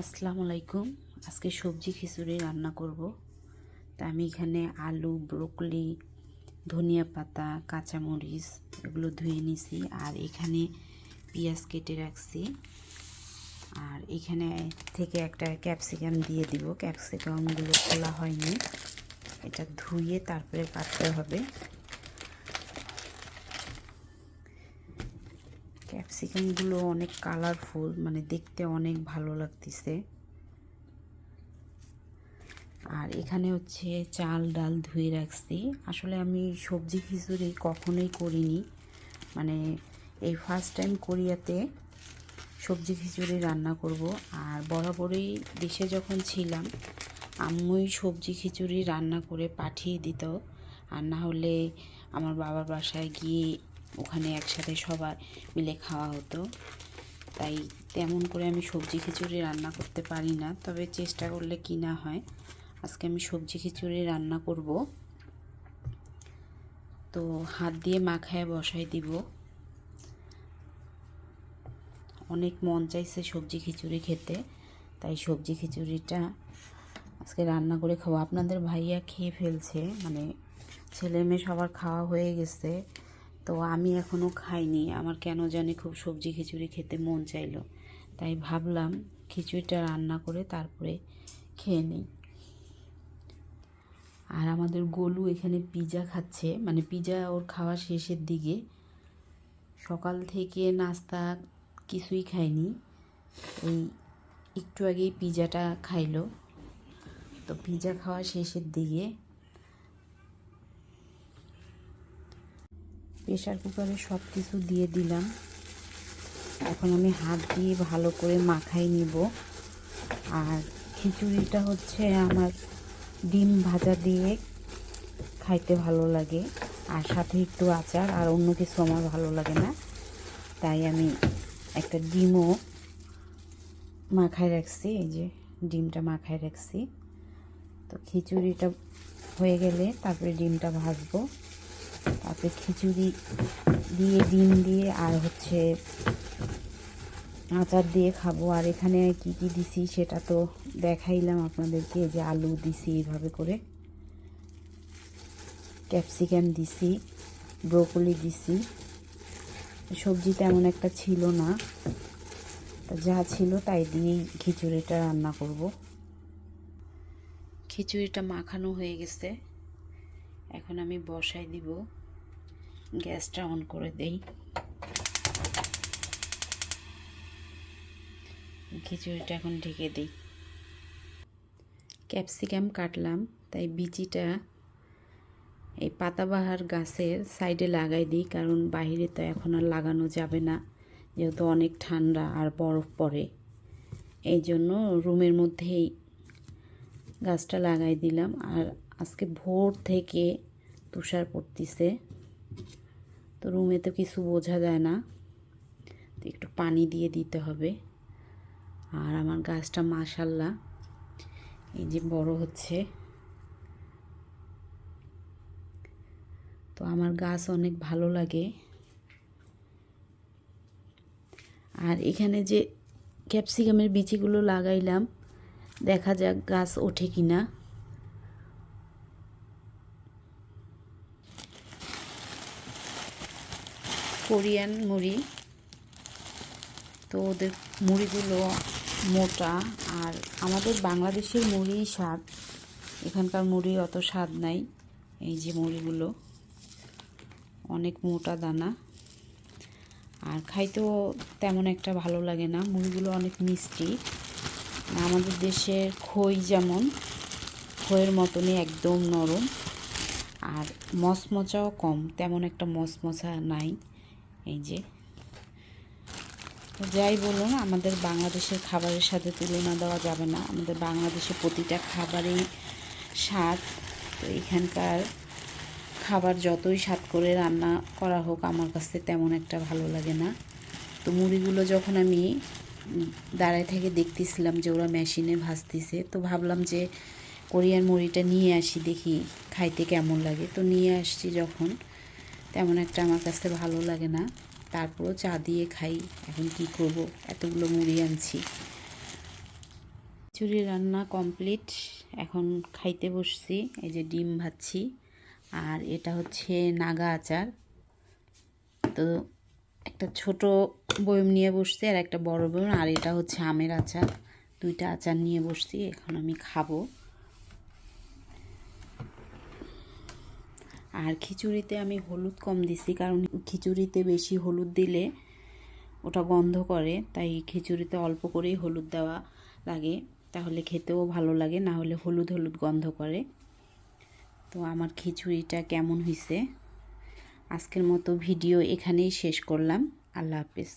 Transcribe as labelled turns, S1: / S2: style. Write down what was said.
S1: আসসালামু আলাইকুম। আজকে সবজি খিচুড়ি রান্না করব। তা আমি এখানে আলু, ব্রোকলি, ধনিয়া পাতা, কাঁচামরিচ এগুলো ধুয়ে নিছি। আর এখানে পেঁয়াজ কেটে রাখছি। আর এখানে থেকে একটা ক্যাপসিকাম দিয়ে দিব। ক্যাপসিকামগুলো খোলা হয়নি, এটা ধুয়ে তারপরে কাটতে হবে। ক্যাপসিকামগুলো অনেক কালারফুল, মানে দেখতে অনেক ভালো লাগতেছে। আর এখানে হচ্ছে চাল ডাল ধুয়ে রাখছি। আসলে আমি সবজি খিচুড়ি কখনোই করিনি, মানে এই ফার্স্ট টাইম কোরিয়াতে সবজি খিচুড়ি রান্না করব। আর বরাবরই দেশে যখন ছিলাম আম্মুই সবজি খিচুড়ি রান্না করে পাঠিয়ে দিত, আর না হলে আমার বাবার বাসায় গিয়ে ওখানে একসাথে সবাই মিলে খাওয়া হতো। তাই তেমন করে আমি সবজি খিচুড়ি রান্না করতে পারি না, তবে চেষ্টা করলে কি না হয়। আজকে আমি সবজি খিচুড়ি রান্না করব। তো হাত দিয়ে মাখায় বসাই দিব। অনেক মন চাইছে সবজি খিচুড়ি খেতে, তাই সবজি খিচুড়িটা আজকে রান্না করে খাবো। আপনাদের ভাইয়া খেয়ে ফেলছে, মানে ছেলে মেয়ে সবার খাওয়া হয়ে গেছে। তো আমি এখনও খাইনি, আমার কেন জানি খুব সবজি খিচুড়ি খেতে মন চাইলো। তাই ভাবলাম খিচুড়িটা রান্না করে তারপরে খেয়ে নিই। আর আমাদের গোলু এখানে পিৎজা খাচ্ছে, মানে পিৎজা ওর খাওয়া শেষের দিকে। সকাল থেকে নাস্তা কিছুই খায়নি, এই একটু আগেই পিৎজাটা খাইলো। তো পিৎজা খাওয়া শেষের দিকে। প্রেশার কুকারে সব কিছু দিয়ে দিলাম। এখন আমি হাত দিয়ে ভালো করে মাখাই নিব। আর খিচুড়িটা হচ্ছে আমার ডিম ভাজা দিয়ে খাইতে ভালো লাগে, আর সাথে একটু আচার, আর অন্য কিছু আমার ভালো লাগে না। তাই আমি একটা ডিমও মাখায় রাখছি, এই যে ডিমটা মাখায় রাখছি। তো খিচুড়িটা হয়ে গেলে তারপরে ডিমটা ভাজবো, তারপরে খিচুড়ি দিয়ে ডিম দিয়ে আর হচ্ছে আচার দিয়ে খাবো। আর এখানে কি কি দিছি সেটা তো দেখাইলাম আপনাদেরকে, যে আলু দিছি এইভাবে করে, ক্যাপসিকাম দিছি, ব্রোকলি দিছি। সবজি তেমন একটা ছিল না, তা যা ছিল তাই দিয়েই খিচুড়িটা রান্না করব। খিচুড়িটা মাখানো হয়ে গেছে, এখন আমি বসাই দিব। গ্যাসটা অন করে দেই। খিচুড়িটা এখন ঢেকে দিই। ক্যাপসিকাম কাটলাম, তাই বিচিটা এই পাতাবাহার গাছের সাইডে লাগাই দিই, কারণ বাইরে তো এখন আর লাগানো যাবে না, যেহেতু অনেক ঠান্ডা আর বরফ পড়ে। এই জন্য রুমের মধ্যেই গাছটা লাগাই দিলাম। আর আজকে ভোর থেকে তুষার পড়তিছে, তো রুমে তো কিছু বোঝা যায় না, তো একটু পানি দিয়ে দিতে হবে। আর আমার গাছটা মাশাআল্লাহ এই যে বড় হচ্ছে। তো আমার গাছ অনেক ভালো লাগে। আর এখানে যে ক্যাপসিকামের বিচিগুলো লাগাইলাম, দেখা যাক গাছ ওঠে কিনা। কোরিয়ান মুড়ি, তো ওদের মুড়িগুলো মোটা, আর আমাদের বাংলাদেশের মুড়ি স্বাদ, এখানকার মুড়ি অত স্বাদ নাই। এই যে মুড়িগুলো অনেক মোটা দানা, আর খাইতেও তেমন একটা ভালো লাগে না। মুড়িগুলো অনেক মিষ্টি, আমাদের দেশের খই যেমন, খইয়ের মতনই একদম নরম, আর মচমচাও কম, তেমন একটা মচমচা নাই। এই যে যাই বলুন, আমাদের বাংলাদেশের খাবারের সাথে তুলনা দেওয়া যাবে না। আমাদের বাংলাদেশে প্রতিটা খাবারেই স্বাদ, তো এখানকার খাবার যতই স্বাদ করে রান্না করা হোক আমার কাছে তেমন একটা ভালো লাগে না। তো মুড়িগুলো যখন আমি দাঁড়ায় থেকে দেখতেছিলাম যে ওরা মেশিনে ভাজতেছে, তো ভাবলাম যে কোরিয়ান মুড়িটা নিয়ে আসি, দেখি খাইতে কেমন লাগে। তো নিয়ে আসছি যখন, তেমন একটা আমার কাছে ভালো লাগে না, তারপরও চা দিয়ে খাই। এখন কি করব, এতগুলো মুড়ি আনছি। খিচুড়ি রান্না কমপ্লিট, এখন খাইতে বসছি। এই যে ডিম ভাজছি, আর এটা হচ্ছে নাগা আচার। তো একটা ছোট বয়ম নিয়ে বসছি আর একটা বড় বয়ম, আর এটা হচ্ছে আমের আচার। দুইটা আচার নিয়ে বসছি, এখন আমি খাবো। আর খিচুড়িতে আমি হলুদ কম দিছি, কারণ খিচুড়িতে বেশি হলুদ দিলে ওটা গন্ধ করে, তাই খিচুড়িতে অল্প করেই হলুদ দেওয়া লাগে, তাহলে খেতেও ভালো লাগে, না হলে হলুদ হলুদ গন্ধ করে। তো আমার খিচুড়িটা কেমন হয়েছে, আজকের মতো ভিডিও এখানেই শেষ করলাম। আল্লাহ হাফেজ।